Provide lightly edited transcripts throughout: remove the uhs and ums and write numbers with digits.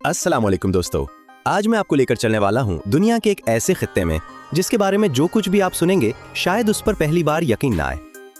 अस्सलाम वालेकुम दोस्तों, आज मैं आपको लेकर चलने वाला हूँ दुनिया के एक ऐसे खित्ते में जिसके बारे में जो कुछ भी आप सुनेंगे शायद उस पर पहली बार यकीन ना आए।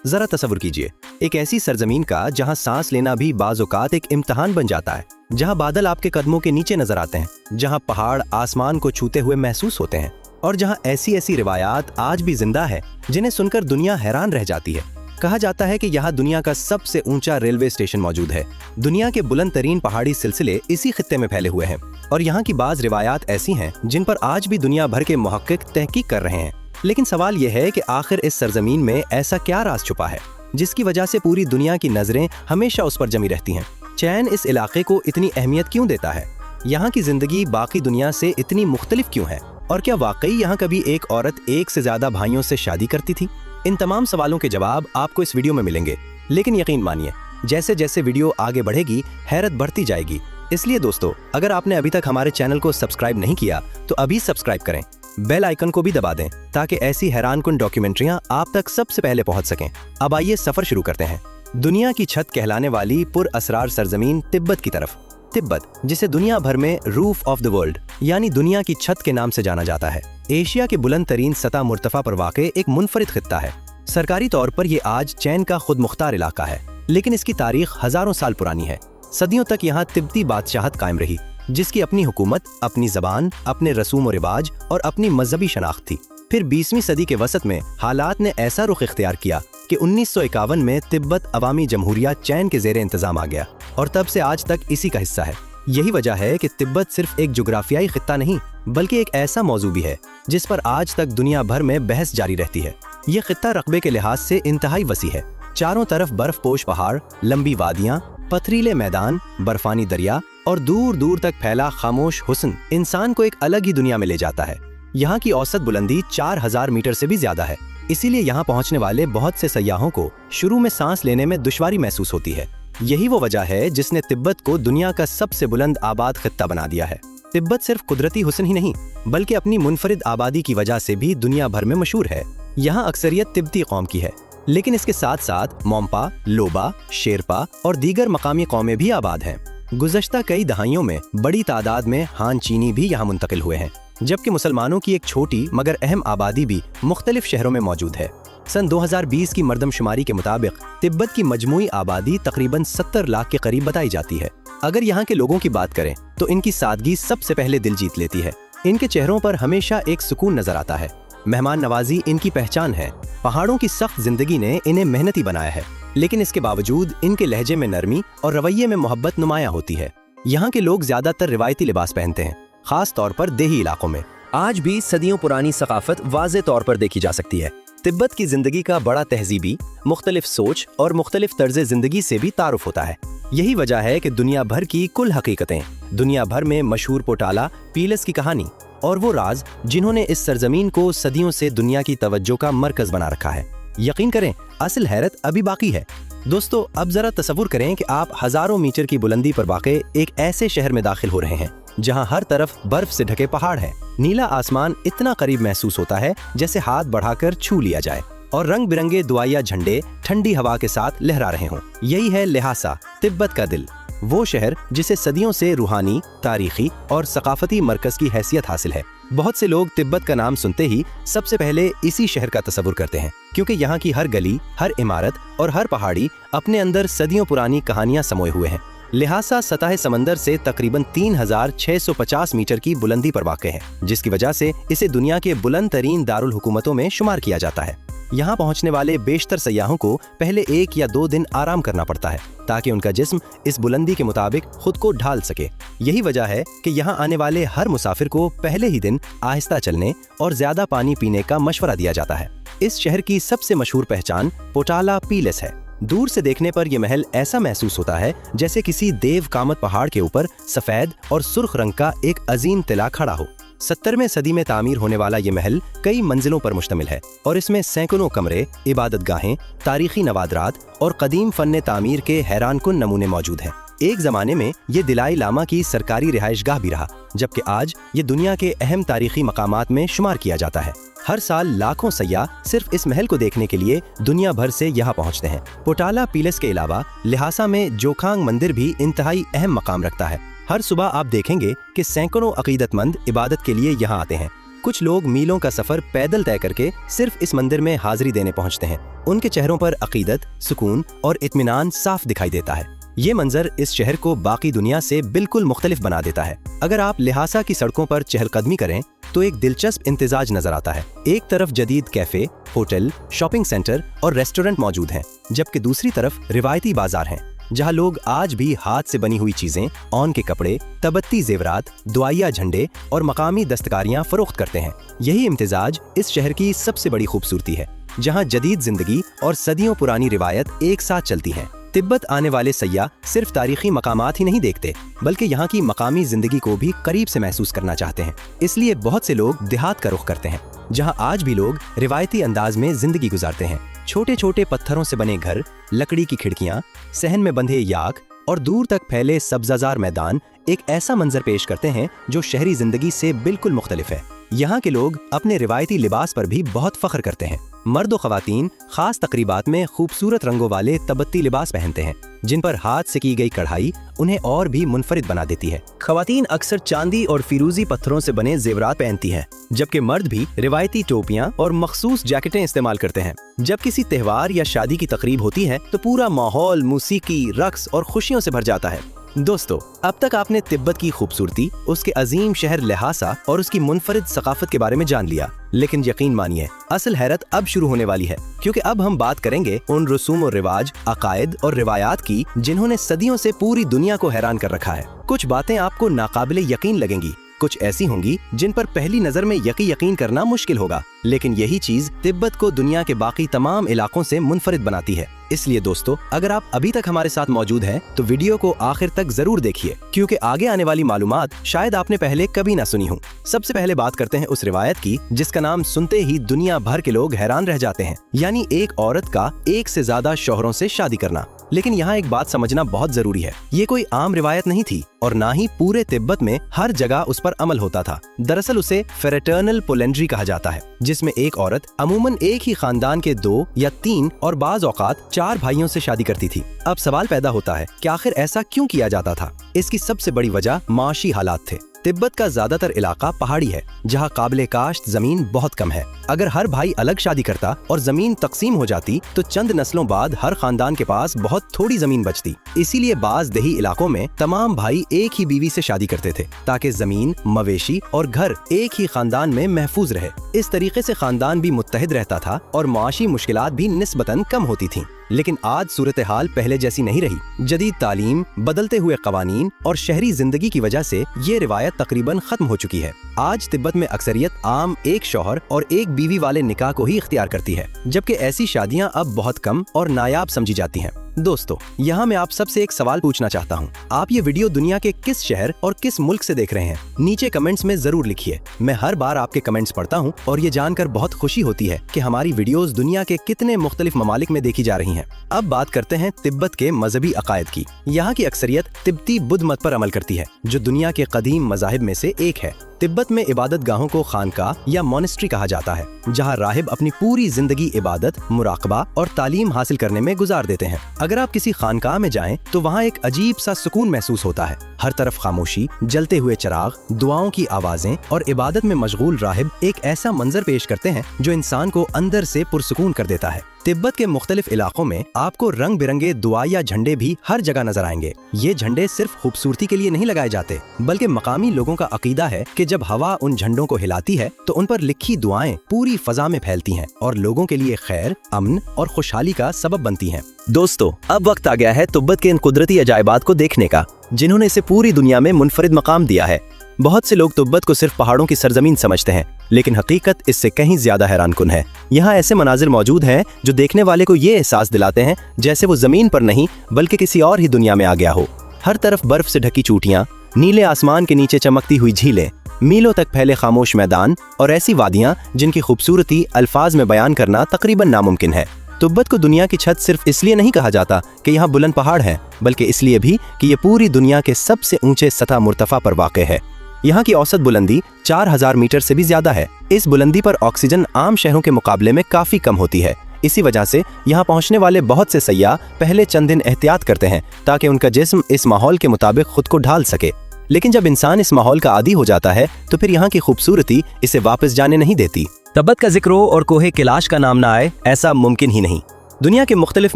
जरा तसव्वुर कीजिए, एक ऐसी सरजमीन का जहाँ सांस लेना भी बाज़ औक़ात एक इम्तिहान बन जाता है, जहाँ बादल आपके कदमों के नीचे नजर आते हैं, जहाँ पहाड़ आसमान को छूते हुए महसूस होते हैं और जहाँ ऐसी ऐसी रिवायात आज भी जिंदा है जिन्हें सुनकर दुनिया हैरान रह जाती है। कहा जाता है कि यहाँ दुनिया का सबसे ऊंचा रेलवे स्टेशन मौजूद है। दुनिया के बुलंद तरीन पहाड़ी सिलसिले इसी खित्ते में फैले हुए हैं और यहाँ की बाज़ रिवायात ऐसी हैं जिन पर आज भी दुनिया भर के मुहक्किक तहकीक कर रहे हैं। लेकिन सवाल यह है कि आखिर इस सरजमीन में ऐसा क्या राज छुपा है जिसकी वजह से पूरी दुनिया की नजरें हमेशा उस पर जमी रहती हैं। चैन इस इलाके को इतनी अहमियत क्यों देता है? यहाँ की जिंदगी बाकी दुनिया से इतनी मुख्तलिफ क्यों है? और क्या वाकई यहाँ कभी एक औरत एक से ज्यादा भाइयों से शादी करती थी? इन तमाम सवालों के जवाब आपको इस वीडियो में मिलेंगे, लेकिन यकीन मानिए जैसे जैसे वीडियो आगे बढ़ेगी हैरत बढ़ती जाएगी। इसलिए दोस्तों, अगर आपने अभी तक हमारे चैनल को सब्सक्राइब नहीं किया तो अभी सब्सक्राइब करें, बेल आइकन को भी दबा दें ताकि ऐसी हैरानकुन डॉक्यूमेंट्रियां आप तक सबसे पहले पहुंच सकें। अब आइए सफर शुरू करते हैं दुनिया की छत कहलाने वाली पुर असरार सरजमीन तिब्बत की तरफ। तिब्बत, जिसे दुनिया भर में रूफ ऑफ द वर्ल्ड यानी दुनिया की छत के नाम से जाना जाता है, एशिया के बुलंद तरीन सतह मुर्तफा पर वाक़े एक मुनफरिद खित्ता है। सरकारी तौर पर ये आज चैन का खुद मुख्तार इलाका है, लेकिन इसकी तारीख हजारों साल पुरानी है। सदियों तक यहाँ तिब्बती बादशाहत कायम रही, जिसकी अपनी हुकूमत, अपनी जबान, अपने रसूम और रिवाज और अपनी मजहबी शनाख्त थी। फिर 20वीं सदी के वसत में हालात ने ऐसा रुख इख्तियार किया कि 1951 में तिब्बत अवामी जमहूरिया चैन के ज़ेरे इंतजाम आ गया और तब से आज तक इसी का हिस्सा है। यही वजह है कि तिब्बत सिर्फ एक जोग्राफियाई खित्ता नहीं बल्कि एक ऐसा मौजू भी है जिस पर आज तक दुनिया भर में बहस जारी रहती है। ये खित्ता रकबे के लिहाज से इंतहाई वसी है। चारों तरफ बर्फ पोश पहाड़, लंबी वादियाँ, पथरीले मैदान, बर्फानी दरिया और दूर दूर तक फैला खामोश हुस्न इंसान को एक अलग ही दुनिया में ले जाता है। यहाँ की औसत बुलंदी 4000 मीटर से भी ज्यादा है, इसीलिए यहाँ पहुँचने वाले बहुत से सयाहों को शुरू में सांस लेने में दुश्वारी महसूस होती है। यही वो वजह है जिसने तिब्बत को दुनिया का सबसे बुलंद आबाद खित्ता बना दिया है। तिब्बत सिर्फ कुदरती हुस्न ही नहीं बल्कि अपनी मुनफरिद आबादी की वजह से भी दुनिया भर में मशहूर है। यहाँ अक्सरियत तिब्बती कौम की है, लेकिन इसके साथ साथ मोम्पा, लोबा, शेरपा और दीगर मकामी कौमें भी आबाद हैं। गुज़श्ता कई दहाइयों में बड़ी तादाद में हान चीनी भी यहाँ मुंतकिल हुए हैं, जबकि मुसलमानों की एक छोटी मगर अहम आबादी भी मुख्तलिफ शहरों में मौजूद है। सन 2020 की मरदमशुमारी के मुताबिक तिब्बत की मजमूई आबादी तकरीबन 70 लाख के करीब बताई जाती है। अगर यहाँ के लोगों की बात करें तो इनकी सादगी सबसे पहले दिल जीत लेती है। इनके चेहरों पर हमेशा एक सुकून नजर आता है। मेहमान नवाजी इनकी पहचान है। पहाड़ों की सख्त जिंदगी ने इन्हें मेहनती बनाया है, लेकिन इसके बावजूद इनके लहजे में नरमी और रवैये में मोहब्बत नुमाया होती है। यहाँ के लोग ज्यादातर रिवायती लिबास पहनते हैं, खास तौर पर देही इलाकों में। आज भी सदियों पुरानी सकाफत वाज़े तौर पर देखी जा सकती है। तिब्बत की जिंदगी का बड़ा तहजीबी, मुख्तलिफ सोच और मुख्तलिफ तर्ज जिंदगी से भी तारुफ होता है। यही वजह है कि दुनिया भर की कुल हकीकतें, दुनिया भर में मशहूर पोटाला पीलस की कहानी और वो राज जिन्होंने इस सरजमीन को सदियों से दुनिया की तवज्जो का मरकज बना रखा है। यकीन करें, असल हैरत अभी बाकी है। दोस्तों, अब जरा तसव्वुर करें कि आप हजारों मीटर की बुलंदी पर वाक़े एक ऐसे शहर में दाखिल हो रहे हैं जहां हर तरफ बर्फ से ढके पहाड़ है। नीला आसमान इतना करीब महसूस होता है जैसे हाथ बढ़ाकर छू लिया जाए और रंग बिरंगे दुआया झंडे ठंडी हवा के साथ लहरा रहे हों। यही है लिहासा, तिब्बत का दिल, वो शहर जिसे सदियों से रूहानी, तारीखी और सकाफती मरकज की हैसियत हासिल है। बहुत से लोग तिब्बत का नाम सुनते ही सबसे पहले इसी शहर का तसव्वुर करते हैं, क्योंकि यहाँ की हर गली, हर इमारत और हर पहाड़ी अपने अंदर सदियों पुरानी कहानियां समोए हुए हैं। लिहासा सतह समंदर से तकरीबन 3650 मीटर की बुलंदी पर वाक़े है, जिसकी वजह से इसे दुनिया के बुलंद तरीन दारुल हुकूमतों में शुमार किया जाता है। यहाँ पहुँचने वाले बेशतर सयाहों को पहले 1 या 2 दिन आराम करना पड़ता है ताकि उनका जिस्म इस बुलंदी के मुताबिक खुद को ढाल सके। यही वजह है कि यहाँ आने वाले हर मुसाफिर को पहले ही दिन आहिस्ता चलने और ज्यादा पानी पीने का मशवरा दिया जाता है। इस शहर की सबसे मशहूर पहचान पोटाला पीलस है। दूर से देखने पर यह महल ऐसा महसूस होता है जैसे किसी देव कामत पहाड़ के ऊपर सफेद और सुर्ख रंग का एक अजीम तिला खड़ा हो। 70वें सदी में तामीर होने वाला ये महल कई मंजिलों पर मुश्तमिल है और इसमें सैकड़ों कमरे, इबादत गाहें, तारीखी नवादरात और कदीम फन्ने तामीर के हैरानकुन नमूने मौजूद हैं। एक जमाने में ये दिलाई लामा की सरकारी रिहाइशगाह भी रहा, जबकि आज ये दुनिया के अहम तारीखी मकामात में शुमार किया जाता है। हर साल लाखों सयाह सिर्फ इस महल को देखने के लिए दुनिया भर से यहाँ पहुँचते हैं। पोटाला पीलस के अलावा लिहासा में जोखांग मंदिर भी इंतहाई अहम मकाम रखता है। हर सुबह आप देखेंगे कि सैकड़ों अकीदतमंद इबादत के लिए यहाँ आते हैं। कुछ लोग मीलों का सफर पैदल तय करके सिर्फ इस मंदिर में हाजिरी देने पहुंचते हैं। उनके चेहरों पर अकीदत, सुकून और इत्मीनान साफ दिखाई देता है। ये मंजर इस शहर को बाकी दुनिया से बिल्कुल मुख्तलिफ बना देता है। अगर आप लिहासा की सड़कों पर चहलकदमी करें तो एक दिलचस्प इम्तिजाज नजर आता है। एक तरफ जदीद कैफे, होटल, शॉपिंग सेंटर और रेस्टोरेंट मौजूद हैं, जबकि दूसरी तरफ रिवायती बाजार हैं जहां लोग आज भी हाथ से बनी हुई चीजें, औन के कपड़े, तबत्ती जेवरात, दुआया झंडे और मकामी दस्तकारियां फरोख्त करते हैं। यही इम्तिजाज इस शहर की सबसे बड़ी खूबसूरती है, जहां जदीद जिंदगी और सदियों पुरानी रिवायत एक साथ चलती हैं। तिब्बत आने वाले सयाह सिर्फ तारीखी मकामात ही नहीं देखते, बल्कि यहाँ की मकामी जिंदगी को भी करीब से महसूस करना चाहते हैं। इसलिए बहुत से लोग देहात का रुख करते हैं, जहाँ आज भी लोग रिवायती अंदाज में जिंदगी गुजारते हैं। छोटे छोटे पत्थरों से बने घर, लकड़ी की खिड़कियाँ, सहन में बंधे याक और दूर तक फैले सब्जाजार मैदान एक ऐसा मंजर पेश करते हैं जो शहरी जिंदगी से बिल्कुल मुख्तलिफ है। यहाँ के लोग अपने रिवायती लिबास पर भी बहुत फख्र करते हैं। मर्द और ख़वातीन खास तकरीबात में खूबसूरत रंगों वाले तबत्ती लिबास पहनते हैं, जिन पर हाथ से की गई कढ़ाई उन्हें और भी मुनफरिद बना देती है। ख़वातीन अक्सर चांदी और फिरोजी पत्थरों से बने जेवरात पहनती हैं, जबकि मर्द भी रिवायती टोपियां और मखसूस जैकेटें इस्तेमाल करते हैं। जब किसी त्योहार या शादी की तकरीब होती है तो पूरा माहौल मौसीकी, रक्स और खुशियों से भर जाता है। दोस्तों, अब तक आपने तिब्बत की खूबसूरती, उसके अजीम शहर लहासा और उसकी मुनफरिद सकाफत के बारे में जान लिया, लेकिन यकीन मानिए असल हैरत अब शुरू होने वाली है, क्योंकि अब हम बात करेंगे उन रसूम और रिवाज, अकायद और रिवायात की जिन्होंने सदियों से पूरी दुनिया को हैरान कर रखा है। कुछ बातें आपको नाकाबिले यकीन लगेंगी, कुछ ऐसी होंगी जिन पर पहली नजर में यकीन करना मुश्किल होगा, लेकिन यही चीज तिब्बत को दुनिया के बाकी तमाम इलाकों से मुनफरिद बनाती है। इसलिए दोस्तों, अगर आप अभी तक हमारे साथ मौजूद हैं तो वीडियो को आखिर तक जरूर देखिए, क्योंकि आगे आने वाली मालूमात शायद आपने पहले कभी ना सुनी हो। सबसे पहले बात करते हैं उस रिवायत की जिसका नाम सुनते ही दुनिया भर के लोग हैरान रह जाते हैं, यानी एक औरत का एक से ज्यादा शौहरों से शादी करना। लेकिन यहाँ एक बात समझना बहुत जरूरी है, ये कोई आम रिवायत नहीं थी और ना ही पूरे तिब्बत में हर जगह उस पर अमल होता था। दरअसल उसे फ्रेटर्नल पोलेंड्री कहा जाता है, जिसमें एक औरत अमूमन एक ही खानदान के 2 या 3 और बाज औकात 4 भाइयों से शादी करती थी। अब सवाल पैदा होता है कि आखिर ऐसा क्यों किया जाता था? इसकी सबसे बड़ी वजह माशी हालात थे। तिब्बत का ज्यादातर इलाका पहाड़ी है, जहाँ काबिले काश्त जमीन बहुत कम है। अगर हर भाई अलग शादी करता और जमीन तकसीम हो जाती तो चंद नस्लों बाद हर खानदान के पास बहुत थोड़ी जमीन बचती। इसीलिए बाज देही इलाकों में तमाम भाई एक ही बीवी से शादी करते थे, ताकि जमीन, मवेशी और घर एक ही खानदान में महफूज रहे। इस तरीके से खानदान भी मुत्तहिद रहता था और माशी मुश्किलात भी निस्बतन कम होती थीं। लेकिन आज सूरत हाल पहले जैसी नहीं रही। जदीद तालीम, बदलते हुए कवानीन और शहरी जिंदगी की वजह से ये रिवायत तकरीबन खत्म हो चुकी है। आज तिब्बत में अक्सरियत आम एक शौहर और एक बीवी वाले निकाह को ही इख्तियार करती है, जबकि ऐसी शादियां अब बहुत कम और नायाब समझी जाती हैं। दोस्तों, यहाँ मैं आप सबसे एक सवाल पूछना चाहता हूँ। आप ये वीडियो दुनिया के किस शहर और किस मुल्क से देख रहे हैं? नीचे कमेंट्स में जरूर लिखिए। मैं हर बार आपके कमेंट्स पढ़ता हूँ और ये जानकर बहुत खुशी होती है कि हमारी वीडियोस दुनिया के कितने मुख्तलिफ ममालिक में देखी जा रही हैं। अब बात करते हैं तिब्बत के मजहबी अकायद की। यहाँ की अक्सरियत तिब्बती बुद्ध मत पर अमल करती है, जो दुनिया के कदीम मज़ाहिब में से एक है। तिब्बत में इबादत गाहों को खानका या मोनेस्ट्री कहा जाता है, जहाँ राहिब अपनी पूरी जिंदगी इबादत, मुराकबा और तालीम हासिल करने में गुजार देते हैं। अगर आप किसी खानकाह में जाएं तो वहाँ एक अजीब सा सुकून महसूस होता है। हर तरफ खामोशी, जलते हुए चिराग, दुआओं की आवाजें और इबादत में मशगूल राहिब एक ऐसा मंजर पेश करते हैं जो इंसान को अंदर से पुरसुकून कर देता है। तिब्बत के मुख्तलिफ इलाकों में आपको रंग बिरंगे दुआया झंडे भी हर जगह नजर आएंगे। ये झंडे सिर्फ खूबसूरती के लिए नहीं लगाए जाते, बल्कि मकामी लोगों का अकीदा है कि जब हवा उन झंडों को हिलाती है तो उन पर लिखी दुआएं पूरी फजा में फैलती हैं और लोगों के लिए खैर, अमन और खुशहाली का सबब बनती हैं। दोस्तों, अब वक्त आ गया है तिब्बत के इन कुदरती अजायबात को देखने का, जिन्होंने इसे पूरी दुनिया में मुनफरिद मकाम दिया है। बहुत से लोग तिब्बत को सिर्फ पहाड़ों की सरजमीन समझते हैं, लेकिन हकीकत इससे कहीं ज्यादा हैरानकुन है। यहाँ ऐसे मनाजिर मौजूद हैं जो देखने वाले को ये एहसास दिलाते हैं जैसे वो जमीन पर नहीं बल्कि किसी और ही दुनिया में आ गया हो। हर तरफ बर्फ से ढकी चोटियाँ, नीले आसमान के नीचे चमकती हुई झीलें, मीलों तक फैले खामोश मैदान और ऐसी वादियाँ जिनकी खूबसूरती अल्फाज में बयान करना तकरीबन नामुमकिन है। तिब्बत को दुनिया की छत सिर्फ इसलिए नहीं कहा जाता कि यहाँ बुलंद पहाड़ हैं, बल्कि इसलिए भी कि ये पूरी दुनिया के सबसे ऊंचे सतह मुर्तफा पर वाक़ है। यहाँ की औसत बुलंदी 4000 मीटर से भी ज्यादा है। इस बुलंदी पर ऑक्सीजन आम शहरों के मुकाबले में काफी कम होती है। इसी वजह से यहाँ पहुँचने वाले बहुत से सयाह पहले चंद दिन एहतियात करते हैं ताकि उनका जिस्म इस माहौल के मुताबिक खुद को ढाल सके। लेकिन जब इंसान इस माहौल का आदी हो जाता है तो फिर यहाँ की खूबसूरती इसे वापस जाने नहीं देती। तिब्बत का जिक्र हो और कोहे कैलाश का नाम ना आए, ऐसा मुमकिन ही नहीं। दुनिया के मुख्तलिफ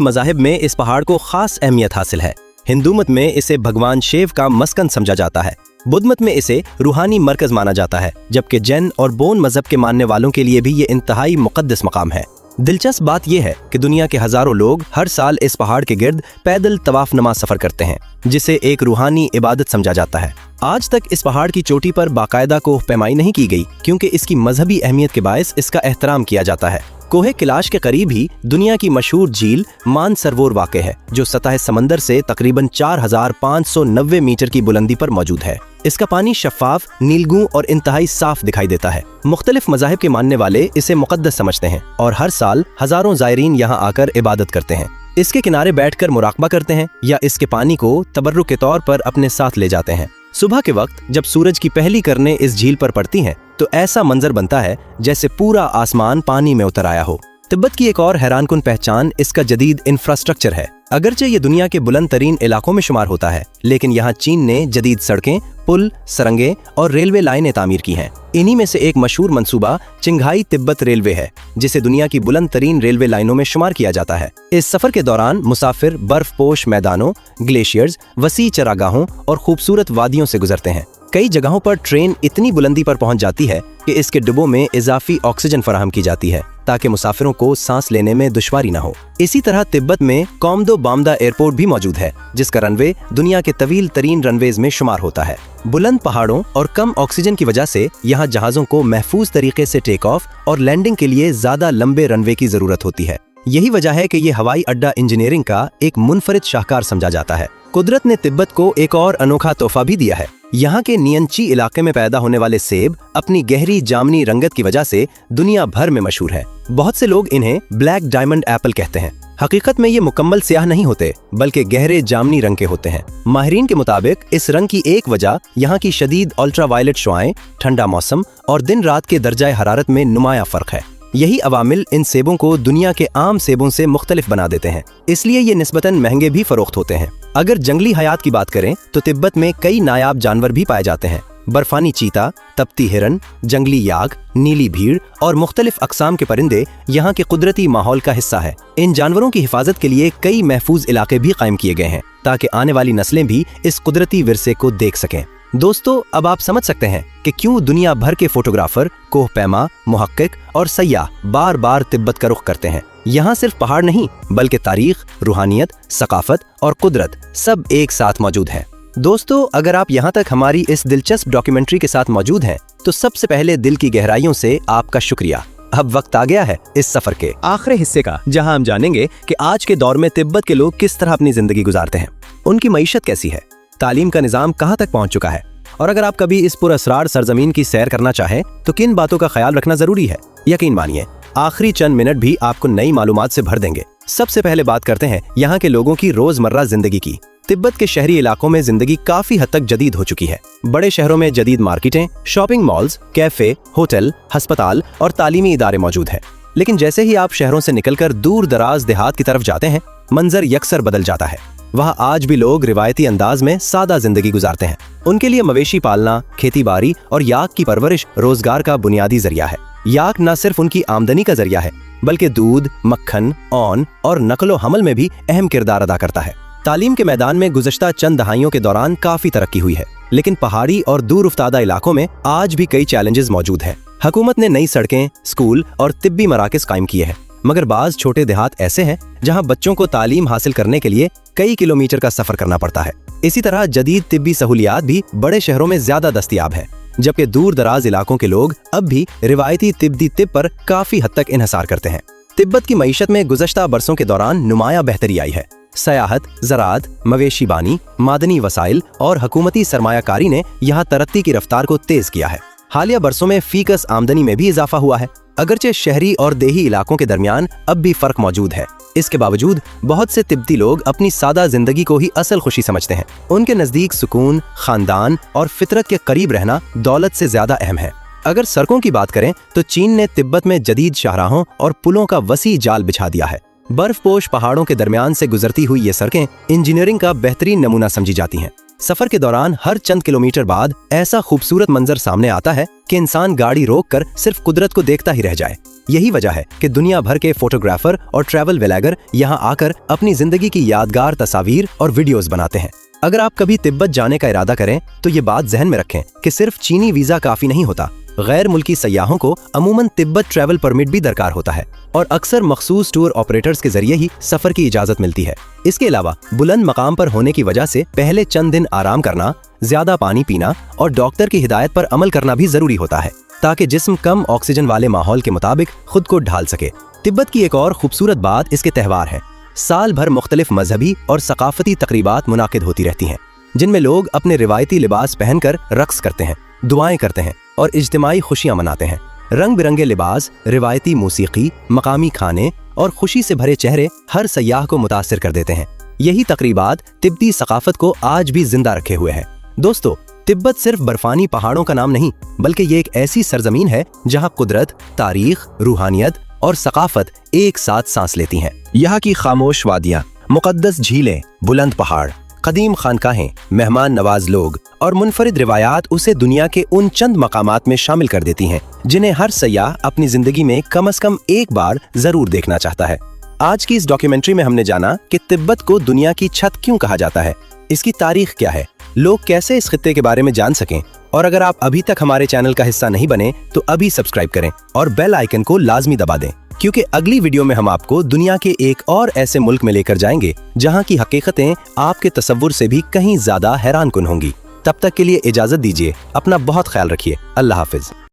मज़ाहिब में इस पहाड़ को खास अहमियत हासिल है। हिंदू मत में इसे भगवान शिव का मस्कन समझा जाता है, बुद्ध मत में इसे रूहानी मरकज माना जाता है, जबकि जैन और बोन मजहब के मानने वालों के लिए भी ये इंतहाई मुक़द्दस मकाम है। दिलचस्प बात यह है कि दुनिया के हजारों लोग हर साल इस पहाड़ के गिर्द पैदल तवाफ नमा सफर करते हैं, जिसे एक रूहानी इबादत समझा जाता है। आज तक इस पहाड़ की चोटी पर बाकायदा कोह पैमाई नहीं की गई, क्योंकि इसकी मजहबी अहमियत के बायस इसका एहतराम किया जाता है। कोहे कैलाश के करीब ही दुनिया की मशहूर झील मानसरोवर वाक़ है, जो सतह समंदर से तकरीबन 4590 मीटर की बुलंदी पर मौजूद है। इसका पानी शफाफ, नीलगू और इंतहाई साफ दिखाई देता है। मुख्तलिफ मज़ाहिब के मानने वाले इसे मुक़द्दस समझते हैं और हर साल हजारों ज़ायरीन यहाँ आकर इबादत करते हैं। इसके किनारे बैठकर मुराकबा करते हैं या इसके पानी को तबर्रुक के तौर पर अपने साथ ले जाते हैं। सुबह के वक्त जब सूरज की पहली किरणें इस झील पर पड़ती हैं तो ऐसा मंजर बनता है जैसे पूरा आसमान पानी में उतर आया हो। तिब्बत की एक और हैरानकुन पहचान इसका जदीद इंफ्रास्ट्रक्चर है। अगरचे ये दुनिया के बुलंद तरीन इलाकों में शुमार होता है, लेकिन यहाँ चीन ने जदीद सड़कें, पुल, सरंगे और रेलवे लाइनें तामीर की हैं। इन्हीं में से एक मशहूर मंसूबा चिंघाई तिब्बत रेलवे है, जिसे दुनिया की बुलंद तरीन रेलवे लाइनों में शुमार किया जाता है। इस सफर के दौरान मुसाफिर बर्फपोश मैदानों, ग्लेशियर्स, वसी चरागाहों और खूबसूरत वादियों से गुजरते हैं। कई जगहों पर ट्रेन इतनी बुलंदी पर पहुंच जाती है कि इसके डिब्बों में इजाफी ऑक्सीजन फराहम की जाती है, ताकि मुसाफिरों को सांस लेने में दुश्वारी न हो। इसी तरह तिब्बत में कोमदो बामदा एयरपोर्ट भी मौजूद है, जिसका रनवे दुनिया के तवील तरीन रनवेज में शुमार होता है। बुलंद पहाड़ों और कम ऑक्सीजन की वजह से यहाँ जहाजों को महफूज तरीके से टेक ऑफ और लैंडिंग के लिए ज्यादा लंबे रनवे की जरूरत होती है। यही वजह है कि ये हवाई अड्डा इंजीनियरिंग का एक मुनफरिद शाहकार समझा जाता है। कुदरत ने तिब्बत को एक और अनोखा तोहफा भी दिया है। यहाँ के नियंची इलाके में पैदा होने वाले सेब अपनी गहरी जामनी रंगत की वजह से दुनिया भर में मशहूर है। बहुत से लोग इन्हें ब्लैक डायमंड एप्पल कहते हैं। हकीकत में ये मुकम्मल स्याह नहीं होते, बल्कि गहरे जामनी रंग के होते हैं। माहिरीन के मुताबिक इस रंग की एक वजह यहाँ की शदीद अल्ट्रावायलेट शुआएं, ठंडा मौसम और दिन रात के दर्जाए हरारत में नुमाया फर्क है। यही अवामिल इन सेबों को दुनिया के आम सेबों से मुख्तलिफ बना देते हैं, इसलिए ये निस्बतन महंगे भी फरोख्त होते हैं। अगर जंगली हयात की बात करें तो तिब्बत में कई नायाब जानवर भी पाए जाते हैं। बर्फानी चीता, तपती हिरन, जंगली याक, नीली भीड़ और मुख्तलिफ अकसाम के परिंदे यहाँ के कुदरती माहौल का हिस्सा है। इन जानवरों की हिफाजत के लिए कई महफूज इलाके भी कायम किए गए हैं, ताकि आने वाली नस्लें भी इस कुदरती विरसे को देख सकें। दोस्तों, अब आप समझ सकते हैं कि क्यों दुनिया भर के फोटोग्राफर, कोहपैमा, मुहक्किक और सयाह बार बार तिब्बत का रुख करते हैं। यहाँ सिर्फ पहाड़ नहीं, बल्कि तारीख, रूहानियत, सकाफत और कुदरत सब एक साथ मौजूद है। दोस्तों, अगर आप यहाँ तक हमारी इस दिलचस्प डॉक्यूमेंट्री के साथ मौजूद हैं, तो सबसे पहले दिल की गहराइयों से आपका शुक्रिया। अब वक्त आ गया है इस सफर के आखिरी हिस्से का, जहां हम जानेंगे कि आज के दौर में तिब्बत के लोग किस तरह अपनी जिंदगी गुजारते हैं, उनकी मईशत कैसी है, तालीम का निजाम कहां तक पहुंच चुका है, और अगर आप कभी इस पुरअसरार सरजमीन की सैर करना चाहें तो किन बातों का ख्याल रखना जरूरी है। यकीन मानिए, आखिरी चंद मिनट भी आपको नई मालूमात से भर देंगे। सबसे पहले बात करते हैं यहाँ के लोगों की रोजमर्रा जिंदगी की। तिब्बत के शहरी इलाकों में जिंदगी काफी हद तक जदीद हो चुकी है। बड़े शहरों में जदीद मार्केटें, शॉपिंग मॉल्स, कैफे, होटल, अस्पताल और तालीमी इदारे मौजूद हैं। लेकिन जैसे ही आप शहरों से निकलकर दूर दराज देहात की तरफ जाते हैं, मंजर यकसर बदल जाता है। वहाँ आज भी लोग रिवायती अंदाज में सादा जिंदगी गुजारते हैं। उनके लिए मवेशी पालना, खेती बाड़ी और याक की परवरिश रोजगार का बुनियादी जरिया है। याक न सिर्फ उनकी आमदनी का जरिया है, बल्कि दूध, मक्खन, औन और नकलो हमल में भी अहम किरदार अदा करता है। तालीम के मैदान में गुज़श्ता चंद दहाइयों के दौरान काफी तरक्की हुई है, लेकिन पहाड़ी और दूर उफ्तादा इलाकों में आज भी कई चैलेंजेस मौजूद हैं। हुकूमत ने नई सड़कें, स्कूल और तिब्बी मराकज़ कायम किए हैं, मगर बाज छोटे देहात ऐसे हैं जहां बच्चों को तालीम हासिल करने के लिए कई किलोमीटर का सफर करना पड़ता है। इसी तरह जदीद तिब्बी सहूलियात भी बड़े शहरों में ज्यादा दस्तयाब है, जबकि दूर दराज इलाकों के लोग अब भी रिवायती तिब्बती तिब पर काफी हद तक इन्हसार करते हैं। तिब्बत की मईशत में गुज़श्ता बरसों के दौरान नुमाया बेहतरी आई है। सयाहत, ज़राअत, मवेशी बानी, मादनी वसाइल और हुकूमती सरमायाकारी ने यहाँ तरक्की की रफ्तार को तेज किया है। हालिया बरसों में फीकस आमदनी में भी इजाफा हुआ है, अगरचे शहरी और देही इलाकों के दरमियान अब भी फर्क मौजूद है। इसके बावजूद बहुत से तिब्बती लोग अपनी सादा जिंदगी को ही असल खुशी समझते हैं। उनके नजदीक सुकून, खानदान और फितरत के करीब रहना दौलत से ज्यादा अहम है। अगर सड़कों की बात करें तो चीन ने तिब्बत में जदीद शाहराहों और पुलों का वसी जाल बिछा दिया है। बर्फपोश पहाड़ों के दरमियान से गुजरती हुई ये सड़कें इंजीनियरिंग का बेहतरीन नमूना समझी जाती हैं। सफर के दौरान हर चंद किलोमीटर बाद ऐसा खूबसूरत मंजर सामने आता है कि इंसान गाड़ी रोककर सिर्फ कुदरत को देखता ही रह जाए। यही वजह है कि दुनिया भर के फोटोग्राफर और ट्रैवल व्लॉगर यहाँ आकर अपनी जिंदगी की यादगार तस्वीर और वीडियोस बनाते हैं। अगर आप कभी तिब्बत जाने का इरादा करें तो ये बात जहन में रखें कि सिर्फ चीनी वीजा काफी नहीं होता। गैर मुल्की सयाहों को अमूमन तिब्बत ट्रैवल परमिट भी दरकार होता है और अक्सर मखसूस टूर ऑपरेटर्स के जरिए ही सफर की इजाजत मिलती है। इसके अलावा बुलंद मकाम पर होने की वजह से पहले चंद दिन आराम करना, ज्यादा पानी पीना और डॉक्टर की हिदायत पर अमल करना भी जरूरी होता है ताकि जिस्म कम ऑक्सीजन वाले माहौल के मुताबिक खुद को ढाल सके। तिब्बत की एक और खूबसूरत बात इसके त्यौहार है। साल भर मुख्तलिफ मजहबी और सकाफती तकरीबात मुनाकिद होती रहती हैं, जिनमें लोग अपने रिवायती लिबास पहनकर रक्स करते हैं, दुआएं करते हैं और इज्तिमाई खुशियां मनाते हैं। रंग बिरंगे लिबास, रिवायती मूसीकी, मकामी खाने और खुशी से भरे चेहरे हर सयाह को मुतासिर कर देते हैं। यही तकरीबात तिब्बती सकाफत को आज भी जिंदा रखे हुए है। दोस्तों, तिब्बत सिर्फ बर्फानी पहाड़ों का नाम नहीं, बल्कि ये एक ऐसी सरजमीन है जहां कुदरत, तारीख, रूहानियत और सकाफत एक साथ सांस लेती हैं। यहाँ की खामोश वादियाँ, मुकद्दस झीलें, बुलंद पहाड़, कदीम खानकाहें, मेहमान नवाज लोग और मुनफरिद रिवायात उसे दुनिया के उन चंद मकामात में शामिल कर देती हैं जिन्हें हर सयाह अपनी जिंदगी में कम से कम एक बार जरूर देखना चाहता है। आज की इस डॉक्यूमेंट्री में हमने जाना कि तिब्बत को दुनिया की छत क्यों कहा जाता है, इसकी तारीख क्या है, लोग कैसे इस खित्ते के बारे में जान सकें। और अगर आप अभी तक हमारे चैनल का हिस्सा नहीं बने तो अभी सब्सक्राइब करें और बेल आइकन को लाजमी दबा दें, क्योंकि अगली वीडियो में हम आपको दुनिया के एक और ऐसे मुल्क में लेकर जाएंगे जहां की हकीकतें आपके तसव्वुर से भी कहीं ज्यादा हैरान कुन होंगी। तब तक के लिए इजाजत दीजिए, अपना बहुत ख्याल रखिए। अल्लाह हाफिज।